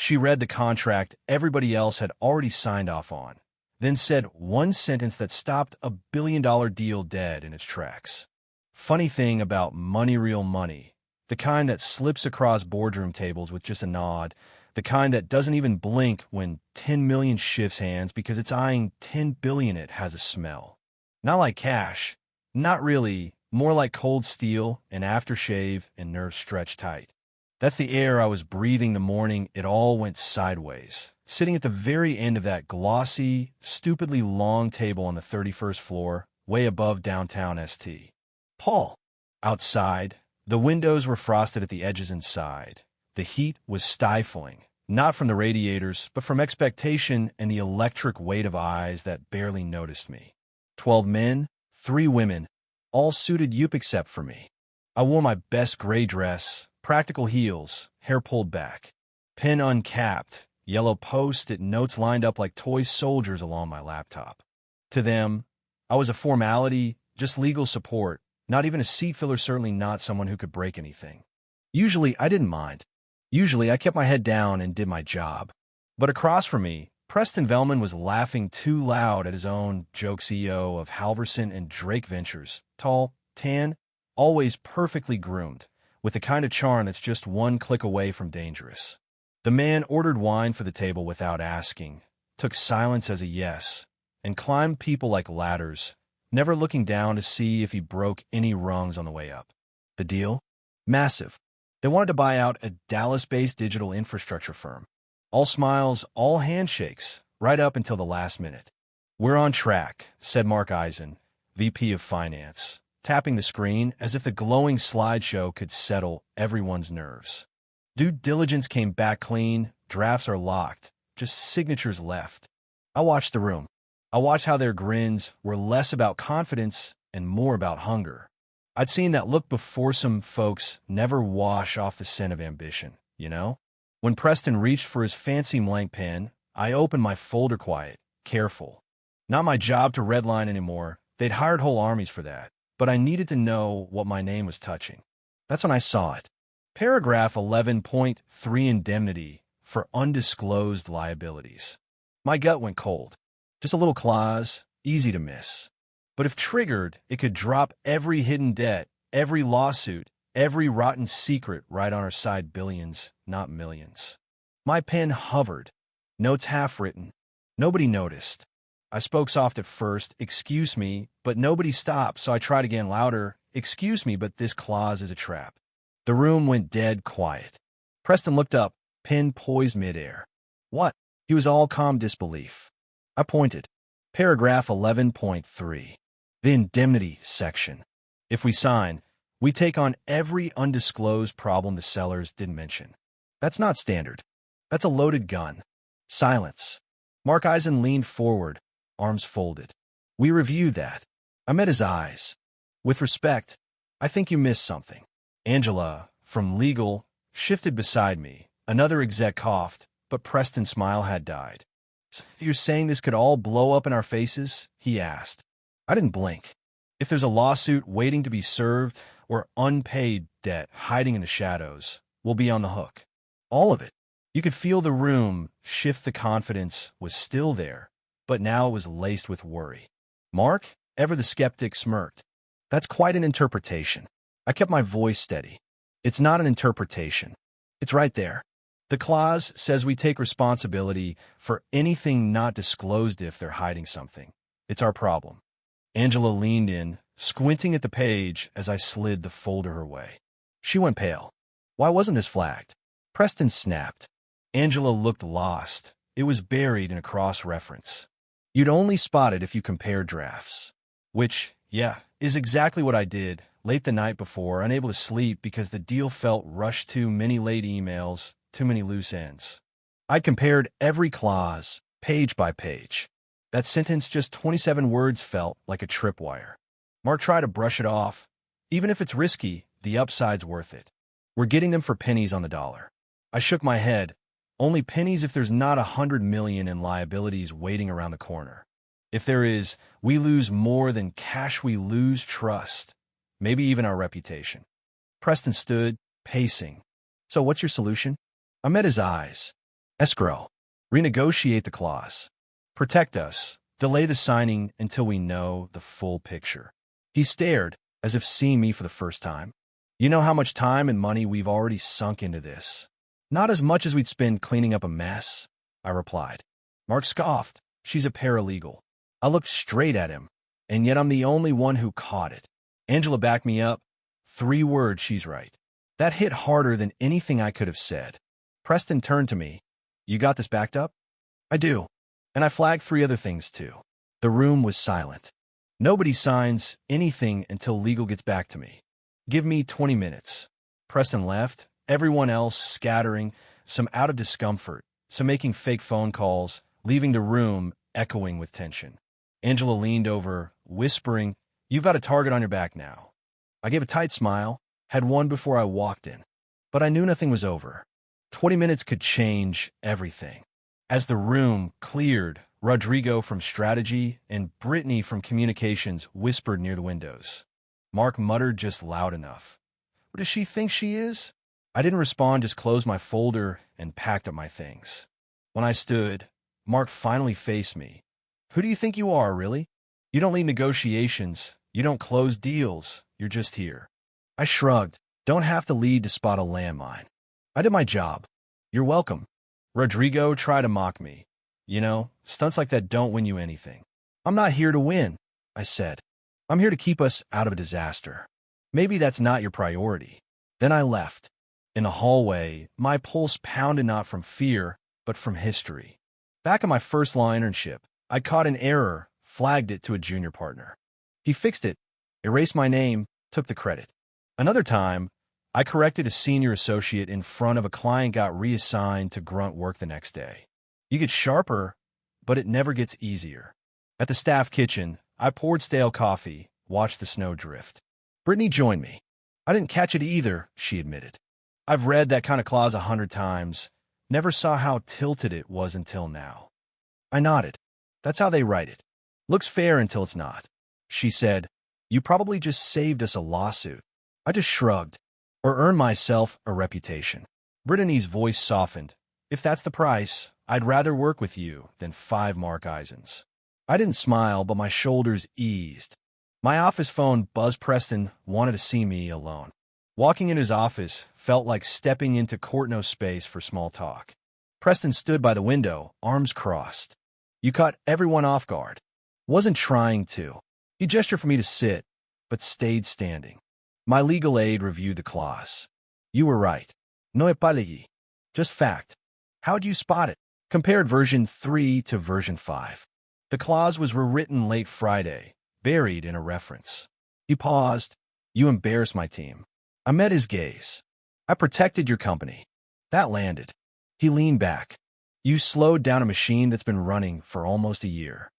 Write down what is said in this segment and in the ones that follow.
She read the contract everybody else had already signed off on, then said one sentence that stopped a billion-dollar deal dead in its tracks. Funny thing about money, real money, the kind that slips across boardroom tables with just a nod, the kind that doesn't even blink when 10 million shifts hands because it's eyeing 10 billion. It has a smell. Not like cash, not really, more like cold steel and aftershave and nerves stretched tight. That's the air I was breathing the morning it all went sideways, sitting at the very end of that glossy, stupidly long table on the 31st floor, way above downtown St. Paul. Outside, the windows were frosted at the edges inside. The heat was stifling, not from the radiators, but from expectation and the electric weight of eyes that barely noticed me. 12 men, 3 women, all suited up except for me. I wore my best gray dress, practical heels, hair pulled back, pen uncapped, yellow post-it notes lined up like toy soldiers along my laptop. To them, I was a formality, just legal support, not even a seat filler, certainly not someone who could break anything. Usually, I didn't mind. Usually, I kept my head down and did my job. But across from me, Preston Velman was laughing too loud at his own joke. CEO of Halverson and Drake Ventures, tall, tan, always perfectly groomed, with the kind of charm that's just one click away from dangerous. The man ordered wine for the table without asking, took silence as a yes, and climbed people like ladders, never looking down to see if he broke any rungs on the way up. The deal? Massive. They wanted to buy out a Dallas-based digital infrastructure firm. All smiles, all handshakes, right up until the last minute. "We're on track," said Mark Eisen, VP of Finance, tapping the screen as if the glowing slideshow could settle everyone's nerves. Due diligence came back clean, drafts are locked, just signatures left. I watched the room. I watched how their grins were less about confidence and more about hunger. I'd seen that look before. Some folks never wash off the scent of ambition, you know? When Preston reached for his fancy blank pen, I opened my folder quiet, careful. Not my job to redline anymore. They'd hired whole armies for that. But I needed to know what my name was touching. That's when I saw it. Paragraph 11.3, indemnity for undisclosed liabilities. My gut went cold. Just a little clause, easy to miss. But if triggered, it could drop every hidden debt, every lawsuit, every rotten secret right on our side. Billions, not millions. My pen hovered, notes half written. Nobody noticed. I spoke soft at first, "Excuse me," but nobody stopped, so I tried again louder, "Excuse me, but this clause is a trap." The room went dead quiet. Preston looked up, pen poised midair. "What?" He was all calm disbelief. I pointed. Paragraph 11.3. The indemnity section. If we sign, we take on every undisclosed problem the sellers didn't mention. That's not standard. That's a loaded gun. Silence. Mark Eisen leaned forward, arms folded. "We reviewed that." I met his eyes. "With respect, I think you missed something." Angela, from legal, shifted beside me. Another exec coughed, but Preston's smile had died. "So you're saying this could all blow up in our faces?" he asked. I didn't blink. "If there's a lawsuit waiting to be served or unpaid debt hiding in the shadows, we'll be on the hook. All of it." You could feel the room shift. The confidence was still there, but now it was laced with worry. Mark, ever the skeptic, smirked. "That's quite an interpretation." I kept my voice steady. "It's not an interpretation. It's right there. The clause says we take responsibility for anything not disclosed if they're hiding something. It's our problem." Angela leaned in, squinting at the page as I slid the folder her way. She went pale. "Why wasn't this flagged?" Preston snapped. Angela looked lost. It was buried in a cross-reference. "You'd only spot it if you compared drafts." Which, yeah, is exactly what I did, late the night before, unable to sleep because the deal felt rushed. Too many late emails, too many loose ends. I compared every clause, page by page. That sentence, just 27 words, felt like a tripwire. Mark tried to brush it off. "Even if it's risky, the upside's worth it. We're getting them for pennies on the dollar." I shook my head. "Only pennies if there's not 100 million in liabilities waiting around the corner. If there is, we lose more than cash. We lose trust, maybe even our reputation." Preston stood, pacing. "So what's your solution?" I met his eyes. Escrow. Renegotiate the clause. Protect us. Delay the signing until we know the full picture. He stared, as if seeing me for the first time. You know how much time and money we've already sunk into this. Not as much as we'd spend cleaning up a mess, I replied. Mark scoffed. She's a paralegal. I looked straight at him, and yet I'm the only one who caught it. Angela backed me up. 3 words, she's right. That hit harder than anything I could have said. Preston turned to me. You got this backed up? I do. And I flagged 3 other things too. The room was silent. Nobody signs anything until legal gets back to me. Give me 20 minutes. Preston left, everyone else scattering, some out of discomfort, some making fake phone calls, leaving the room echoing with tension. Angela leaned over, whispering, You've got a target on your back now. I gave a tight smile, had one before I walked in. But I knew nothing was over. 20 minutes could change everything. As the room cleared, Rodrigo from strategy and Brittany from communications whispered near the windows. Mark muttered just loud enough. What does she think she is? I didn't respond, just closed my folder and packed up my things. When I stood, Mark finally faced me. Who do you think you are, really? You don't lead negotiations. You don't close deals. You're just here. I shrugged. Don't have to lead to spot a landmine. I did my job. You're welcome. Rodrigo tried to mock me. You know, stunts like that don't win you anything. I'm not here to win, I said. I'm here to keep us out of a disaster. Maybe that's not your priority. Then I left. In the hallway, my pulse pounded not from fear, but from history. Back in my first law internship, I caught an error, flagged it to a junior partner. He fixed it, erased my name, took the credit. Another time, I corrected a senior associate in front of a client, got reassigned to grunt work the next day. You get sharper, but it never gets easier. At the staff kitchen, I poured stale coffee, watched the snow drift. Brittany joined me. I didn't catch it either, she admitted. I've read that kind of clause 100 times, never saw how tilted it was until now. I nodded. That's how they write it. Looks fair until it's not. She said, You probably just saved us a lawsuit. I just shrugged. Or earned myself a reputation. Brittany's voice softened. If that's the price, I'd rather work with you than 5 Mark Eisens. I didn't smile, but my shoulders eased. My office phone buzzed. Preston wanted to see me alone. Walking in his office felt like stepping into court, no space for small talk. Preston stood by the window, arms crossed. You caught everyone off guard. Wasn't trying to. He gestured for me to sit, but stayed standing. My legal aid reviewed the clause. You were right. No epalegi. Just fact. How'd you spot it? Compared version 3 to version 5. The clause was rewritten late Friday, buried in a reference. He paused. You embarrassed my team. I met his gaze. I protected your company. That landed. He leaned back. You slowed down a machine that's been running for almost a year.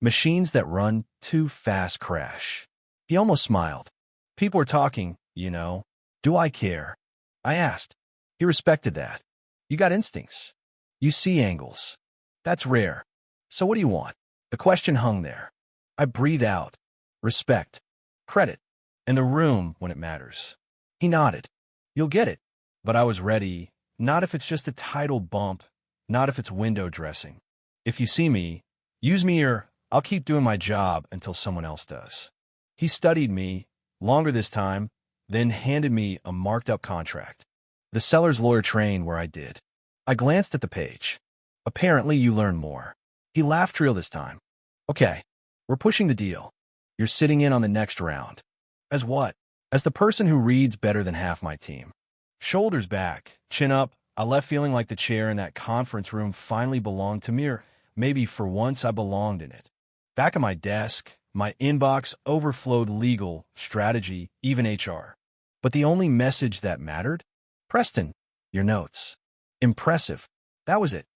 Machines that run too fast crash. He almost smiled. People are talking, you know. Do I care? I asked. He respected that. You got instincts. You see angles. That's rare. So what do you want? The question hung there. I breathed out. Respect. Credit. And the room when it matters. He nodded. You'll get it. But I was ready. Not if it's just a title bump. Not if it's window dressing. If you see me, use me or I'll keep doing my job until someone else does. He studied me, longer this time, then handed me a marked-up contract. The seller's lawyer trained where I did. I glanced at the page. Apparently you learn more. He laughed real this time. Okay, we're pushing the deal. You're sitting in on the next round. As what? As the person who reads better than half my team. Shoulders back, chin up, I left feeling like the chair in that conference room finally belonged to me, or maybe for once I belonged in it. Back at my desk, my inbox overflowed: legal, strategy, even HR. But the only message that mattered? Preston, your notes. Impressive. That was it.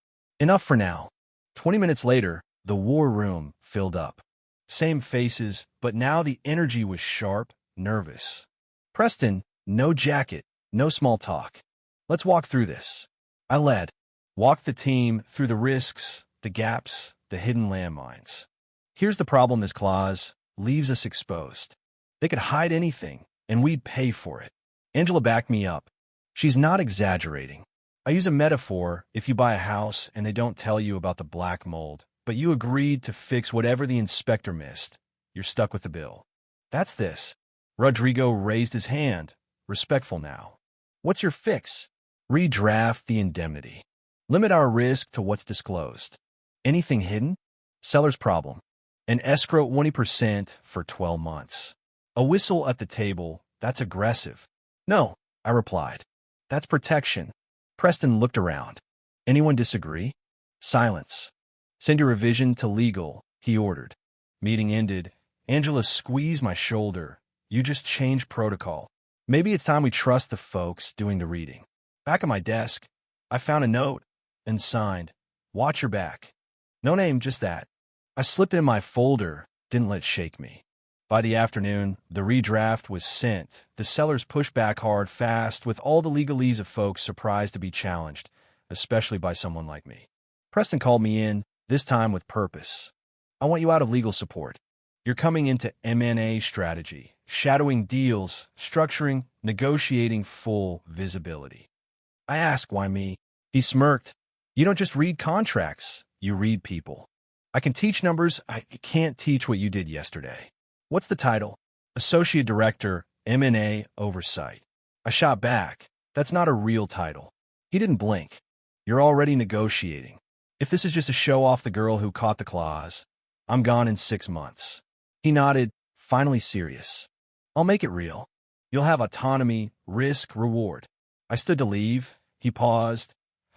Enough for now. 20 minutes later, the war room filled up. Same faces, but now the energy was sharp, nervous. Preston, no jacket, no small talk. Let's walk through this. I led. Walked the team through the risks, the gaps, the hidden landmines. Here's the problem: this clause leaves us exposed. They could hide anything, and we'd pay for it. Angela backed me up. She's not exaggerating. I use a metaphor if you buy a house and they don't tell you about the black mold, but you agreed to fix whatever the inspector missed. You're stuck with the bill. That's this. Rodrigo raised his hand, respectful now. What's your fix? Redraft the indemnity. Limit our risk to what's disclosed. Anything hidden? Seller's problem. And escrow 20% for 12 months. A whistle at the table, that's aggressive. No, I replied. That's protection. Preston looked around. Anyone disagree? Silence. Send your revision to legal, he ordered. Meeting ended. Angela squeezed my shoulder. You just changed protocol. Maybe it's time we trust the folks doing the reading. Back at my desk, I found a note and signed, "Watch your back." No name, just that. I slipped in my folder, didn't let it shake me. By the afternoon, the redraft was sent. The sellers pushed back hard, fast, with all the legalese of folks surprised to be challenged, especially by someone like me. Preston called me in, this time with purpose. I want you out of legal support. You're coming into M&A strategy, shadowing deals, structuring, negotiating full visibility. I asked, why me? He smirked. You don't just read contracts, you read people. I can teach numbers, I can't teach what you did yesterday. What's the title? Associate Director, M&A Oversight. I shot back. That's not a real title. He didn't blink. You're already negotiating. If this is just a show off the girl who caught the clause, I'm gone in 6 months. He nodded, finally serious. I'll make it real. You'll have autonomy, risk, reward. I stood to leave. He paused.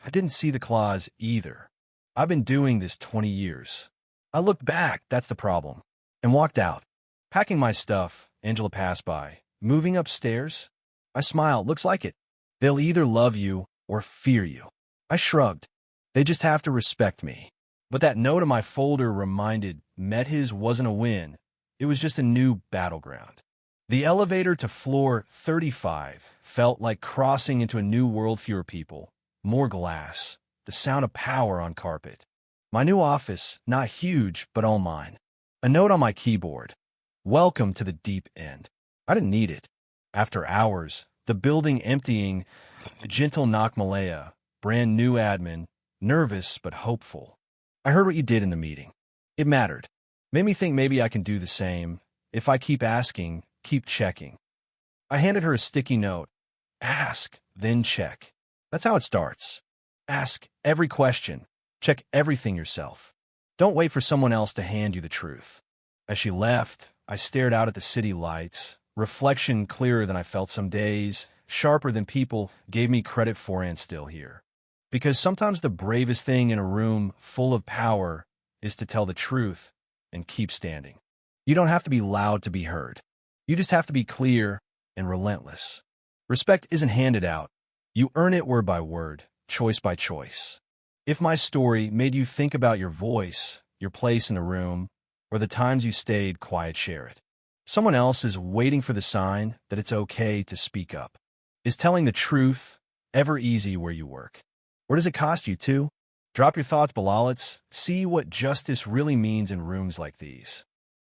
I didn't see the clause either. I've been doing this 20 years. I looked back, that's the problem, and walked out. Packing my stuff, Angela passed by. Moving upstairs? I smiled, looks like it. They'll either love you or fear you. I shrugged. They just have to respect me. But that note in my folder reminded met his wasn't a win. It was just a new battleground. The elevator to floor 35 felt like crossing into a new world, fewer people, more glass, the sound of power on carpet. My new office, not huge, but all mine. A note on my keyboard. Welcome to the deep end. I didn't need it. After hours, the building emptying, a gentle knock Malaya, brand new admin, nervous but hopeful. I heard what you did in the meeting. It mattered. Made me think maybe I can do the same. If I keep asking, keep checking. I handed her a sticky note. Ask, then check. That's how it starts. Ask every question. Check everything yourself. Don't wait for someone else to hand you the truth. As she left, I stared out at the city lights. Reflection clearer than I felt some days, sharper than people gave me credit for, and still here. Because sometimes the bravest thing in a room full of power is to tell the truth and keep standing. You don't have to be loud to be heard. You just have to be clear and relentless. Respect isn't handed out. You earn it word by word, choice by choice. If my story made you think about your voice, your place in a room, or the times you stayed quiet, share it. Someone else is waiting for the sign that it's okay to speak up. Is telling the truth ever easy where you work? Or does it cost you too? Drop your thoughts below. Let's see what justice really means in rooms like these.